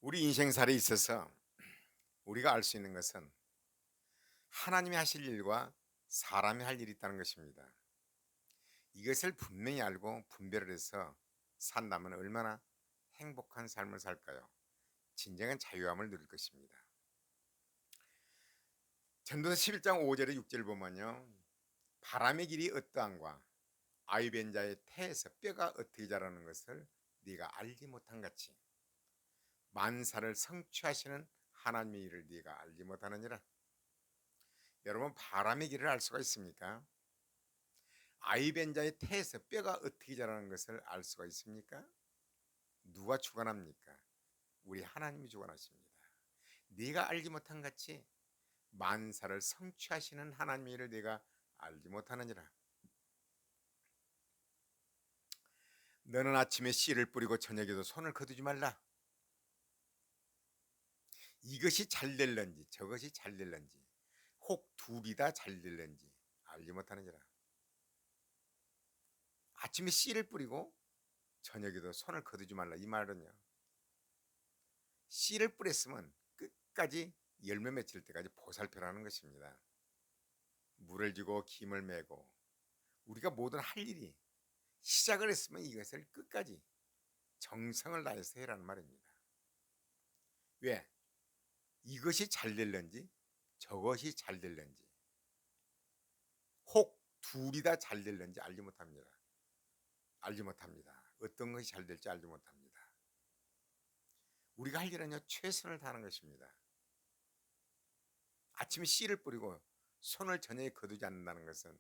우리 인생살에 있어서 우리가 알 수 있는 것은 하나님이 하실 일과 사람이 할 일이 있다는 것입니다. 이것을 분명히 알고 분별을 해서 산다면 얼마나 행복한 삶을 살까요? 진정한 자유함을 누릴 것입니다. 전도서 11장 5절에 6절을 보면요, 바람의 길이 어떠함과 아이벤 자의 태에서 뼈가 어떻게 자라는 것을 네가 알지 못한 같이 만사를 성취하시는 하나님의 일을 네가 알지 못하느니라. 여러분, 바람의 길을 알 수가 있습니까? 아이벤자의 태에서 뼈가 어떻게 자라는 것을 알 수가 있습니까? 누가 주관합니까? 우리 하나님이 주관하십니다. 네가 알지 못한 같이 만사를 성취하시는 하나님의 일을 네가 알지 못하느니라. 너는 아침에 씨를 뿌리고 저녁에도 손을 거두지 말라. 이것이 잘 될런지 저것이 잘 될런지 혹 둘이 다 잘 될런지 알지 못하느니라. 아침에 씨를 뿌리고 저녁에도 손을 거두지 말라. 이 말은요, 씨를 뿌렸으면 끝까지 열매 맺힐 때까지 보살펴라는 것입니다. 물을 주고 김을 매고 우리가 모든 할 일이 시작을 했으면 이것을 끝까지 정성을 다해서 해라는 말입니다. 왜? 이것이 잘 될런지 저것이 잘 될런지 혹 둘이 다 잘 될런지 알지 못합니다. 알지 못합니다. 어떤 것이 잘 될지 알지 못합니다. 우리가 할 일은요, 최선을 다하는 것입니다. 아침에 씨를 뿌리고 손을 저녁에 거두지 않는다는 것은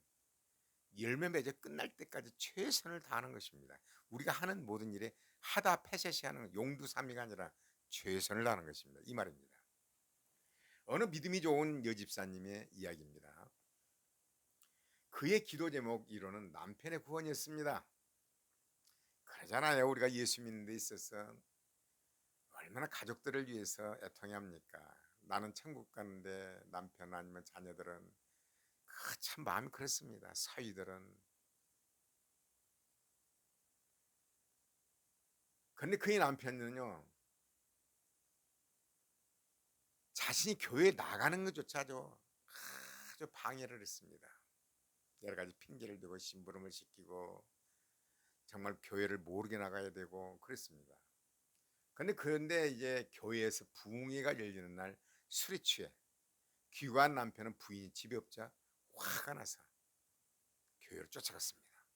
열매 맺어 끝날 때까지 최선을 다하는 것입니다. 우리가 하는 모든 일에 하다 패셋이 하는 용두사미가 아니라 최선을 다하는 것입니다. 이 말입니다. 어느 믿음이 좋은 여집사님의 이야기입니다. 그의 기도 제목 1호는 남편의 구원이었습니다. 그러잖아요, 우리가 예수 믿는 데 있어서 얼마나 가족들을 위해서 애통해합니까? 나는 천국 가는데 남편 아니면 자녀들은 참 마음이 그렇습니다. 사위들은. 근데 그의 남편은요, 자신이 교회에 나가는 것조차도 아주 방해를 했습니다. 여러 가지 핑계를 대고 심부름을 시키고 정말 교회를 모르게 나가야 되고 그랬습니다. 그런데 이제 교회에서 부흥회가 열리는 날 술에 취해 귀가한 남편은 부인이 집에 없자 화가 나서 교회로 쫓아갔습니다.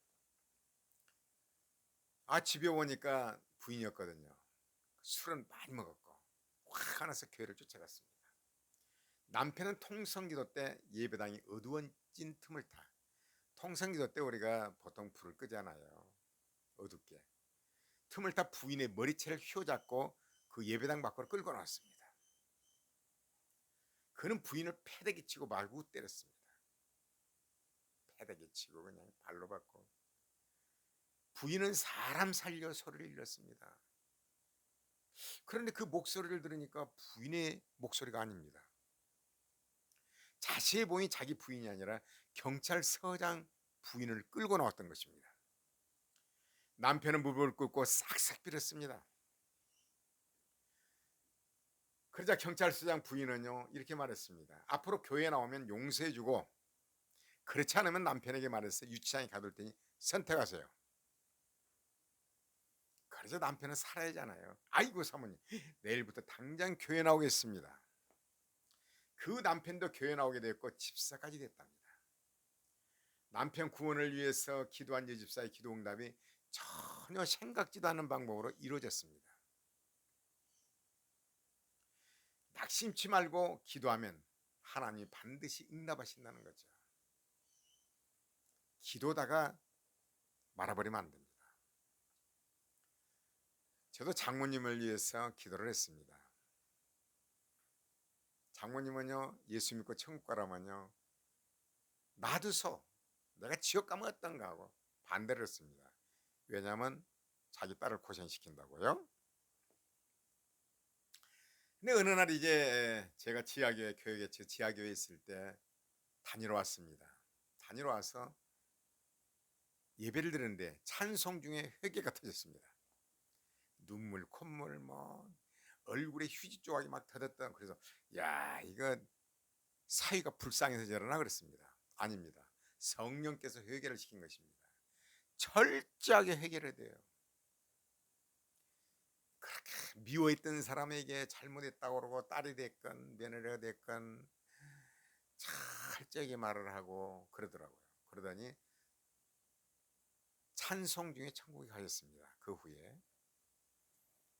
집에 오니까 부인이었거든요. 술은 많이 먹었고 화가 나서 교회를 쫓아갔습니다. 남편은 통성기도 때 예배당이 어두워진 틈을 타, 통성기도 때 우리가 보통 불을 끄잖아요, 어둡게. 틈을 타 부인의 머리채를 휘어잡고 그 예배당 밖으로 끌고 나왔습니다. 그는 부인을 패대기 치고 말고 때렸습니다. 패대기 치고 그냥 발로 받고. 부인은 사람 살려 소리를 일렀습니다. 그런데 그 목소리를 들으니까 부인의 목소리가 아닙니다. 자세히 보니 자기 부인이 아니라 경찰서장 부인을 끌고 나왔던 것입니다. 남편은 무릎을 꿇고 싹싹 빌었습니다. 그러자 경찰서장 부인은요, 이렇게 말했습니다. 앞으로 교회에 나오면 용서해주고 그렇지 않으면 남편에게 말해서 유치장에 가둘 테니 선택하세요. 그래서 남편은 살아야잖아요. 아이고 사모님, 내일부터 당장 교회 나오겠습니다. 그 남편도 교회 나오게 됐고 집사까지 됐답니다. 남편 구원을 위해서 기도한 여집사의 기도 응답이 전혀 생각지도 않은 방법으로 이루어졌습니다. 낙심치 말고 기도하면 하나님이 반드시 응답하신다는 거죠. 기도다가 말아버리면 안 됩니다. 저도 장모님을 위해서 기도를 했습니다. 장모님은요, 예수 믿고 천국 가라면요, 놔두소, 내가 지옥 가면 어떤가 하고 반대를 했습니다. 왜냐하면 자기 딸을 고생시킨다고요. 근데 어느 날 이제 제가 지하교회 교회개척 지하교회에 있을 때 다니러 왔습니다. 다니러 와서 예배를 드렸는데 찬송 중에 회개가 터졌습니다. 눈물 콧물 얼굴에 얼굴에 휴지 조각이 막 터졌던. 그래서 야, 이거 사위가 불쌍해서 저러나 그랬습니다. 아닙니다. 성령께서 회개를 시킨 것입니다. 철저하게 회개를 돼요. 그렇게 미워했던 사람에게 잘못했다고 그러고 딸이 됐건 며느리가 됐건 철저하게 말을 하고 그러더라고요. 그러더니 찬송 중에 천국에 가셨습니다. 그 후에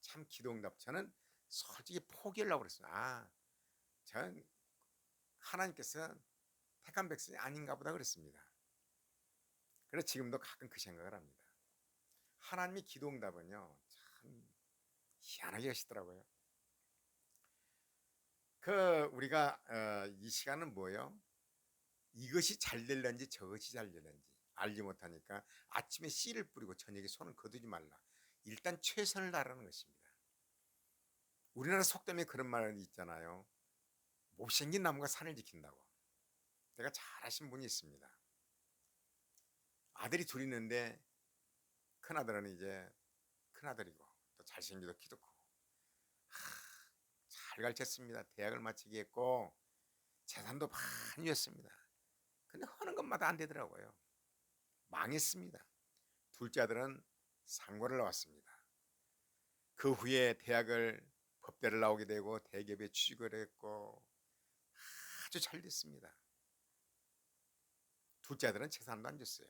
참 기도응답. 저는 솔직히 포기하려고 그랬어요. 전 하나님께서 택한 백성이 아닌가 보다 그랬습니다. 그래서 지금도 가끔 그 생각을 합니다. 하나님의 기도응답은요 참 희한하게 하시더라고요. 우리가 이 시간은 뭐예요? 이것이 잘 될런지 저것이 잘 될런지 알지 못하니까 아침에 씨를 뿌리고 저녁에 손을 거두지 말라. 일단 최선을 다하라는 것입니다. 우리나라 속담에 그런 말이 있잖아요. 못생긴 나무가 산을 지킨다고. 내가 잘 아신 분이 있습니다. 아들이 둘 있는데 큰아들은 이제 큰아들이고 또 잘생기도 키도 크고 잘 가르쳤습니다. 대학을 마치게 했고 재산도 많이 였습니다. 근데 하는 것마다 안 되더라고요. 망했습니다. 둘째 아들은 상고를 나왔습니다. 그 후에 대학을 법대를 나오게 되고 대기업에 취직을 했고 아주 잘 됐습니다. 둘째 아들은 재산도 안 줬어요.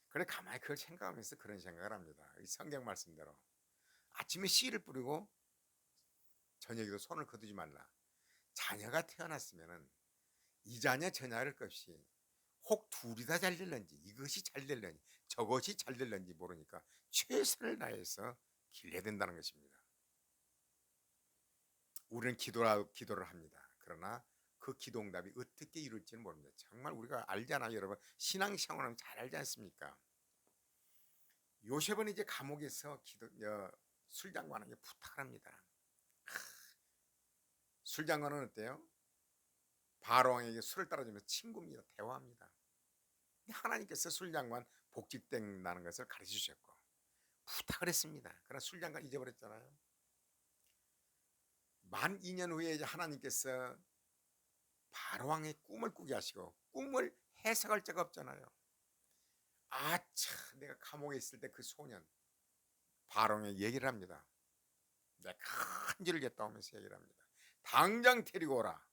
그래 가만히 그걸 생각하면서 그런 생각을 합니다. 이 성경 말씀대로 아침에 씨를 뿌리고 저녁에도 손을 거두지 말라. 자녀가 태어났으면은 이 자녀 저 자녀를 것이 혹 둘이 다 잘 될런지 이것이 잘 될런지 저것이 잘 될런지 모르니까 최선을 다해서 길러야 된다는 것입니다. 우리는 기도를 합니다. 그러나 그 기도응답이 어떻게 이룰지는 모릅니다. 정말 우리가 알잖아요. 여러분 신앙생활은 잘 알지 않습니까? 요셉은 이제 감옥에서 술장관에게 부탁을 합니다. 술장관은 어때요? 바로왕에게 술을 따라주면서 친구입니다. 대화합니다. 하나님께서 술장관 복직된다는 것을 가르쳐 주셨고 부탁을 했습니다. 그러나 술장관 잊어버렸잖아요. 만 2년 후에 이제 하나님께서 바로왕의 꿈을 꾸게 하시고 꿈을 해석할 자가 없잖아요. 참 내가 감옥에 있을 때 그 소년 바로왕에 얘기를 합니다. 내가 큰 죄를 졌다 하면서 얘기를 합니다. 당장 데리고 오라.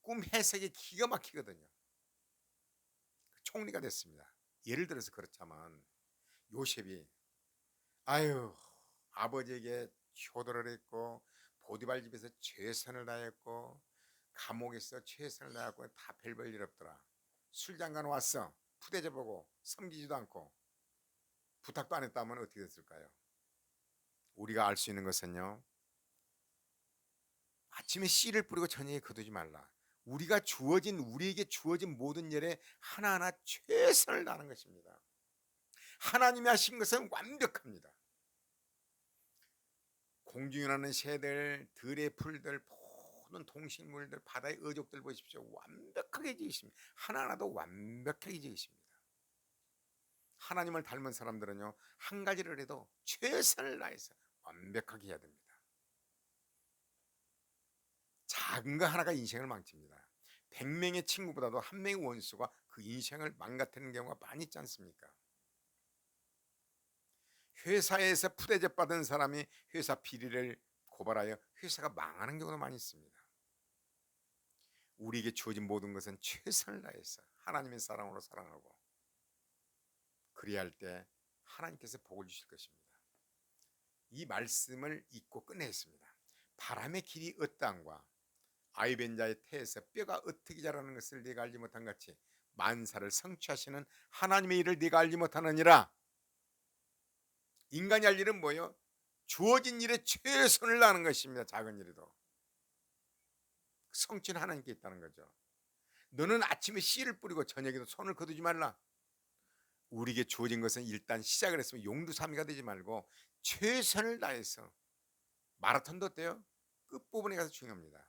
꿈 해석이 기가 막히거든요. 총리가 됐습니다. 예를 들어서 그렇지만 요셉이 아버지에게 효도를 했고 보디발 집에서 최선을 다했고 감옥에서 최선을 다했고 다 별 볼 일 없더라. 술장관 왔어. 푸대접 보고 섬기지도 않고 부탁도 안 했다면 어떻게 됐을까요? 우리가 알 수 있는 것은요, 아침에 씨를 뿌리고 저녁에 거두지 말라. 우리에게 주어진 모든 일에 하나하나 최선을 다하는 것입니다. 하나님이 하신 것은 완벽합니다. 공중에 나는 새들, 들의 풀들, 모든 동식물들, 바다의 어족들 보십시오. 완벽하게 지으십니다. 하나하나도 완벽하게 지으십니다. 하나님을 닮은 사람들은요, 한 가지를 해도 최선을 다해서 완벽하게 해야 됩니다. 작은 거 하나가 인생을 망칩니다. 100명의 친구보다도 한 명의 원수가 그 인생을 망가뜨리는 경우가 많이 있지 않습니까? 회사에서 푸대접 받은 사람이 회사 비리를 고발하여 회사가 망하는 경우도 많이 있습니다. 우리에게 주어진 모든 것은 최선을 다해서 하나님의 사랑으로 사랑하고 그리할 때 하나님께서 복을 주실 것입니다. 이 말씀을 잊고 끝냈습니다. 바람의 길이 어떠함과 아이벤자의 태에서 뼈가 어떻게 자라는 것을 네가 알지 못한 같이 만사를 성취하시는 하나님의 일을 네가 알지 못하느니라. 인간이 할 일은 뭐예요? 주어진 일에 최선을 다하는 것입니다. 작은 일에도 성취는 하나님께 있다는 거죠. 너는 아침에 씨를 뿌리고 저녁에도 손을 거두지 말라. 우리에게 주어진 것은 일단 시작을 했으면 용두사미가 되지 말고 최선을 다해서 마라톤도 어때요? 끝부분에 가서 중요합니다.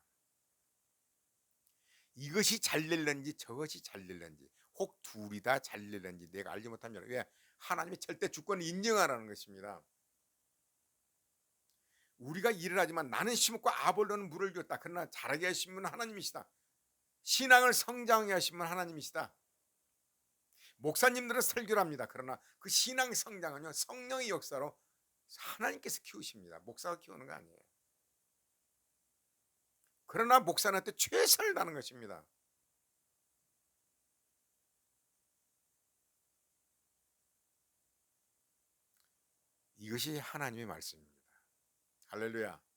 이것이 잘 될런지 저것이 잘 될런지 혹 둘이 다 잘 될런지 내가 알지 못하면 왜? 하나님의 절대 주권을 인정하라는 것입니다. 우리가 일을 하지만 나는 심었고 아볼로는 물을 줬다. 그러나 자라게 하신 분은 하나님이시다. 신앙을 성장하게 하신 분은 하나님이시다. 목사님들은 설교를 합니다. 그러나 그 신앙 성장은요, 성령의 역사로 하나님께서 키우십니다. 목사가 키우는 거 아니에요. 그러나 목사는 또 최선을 다하는 것입니다. 이것이 하나님의 말씀입니다. 할렐루야.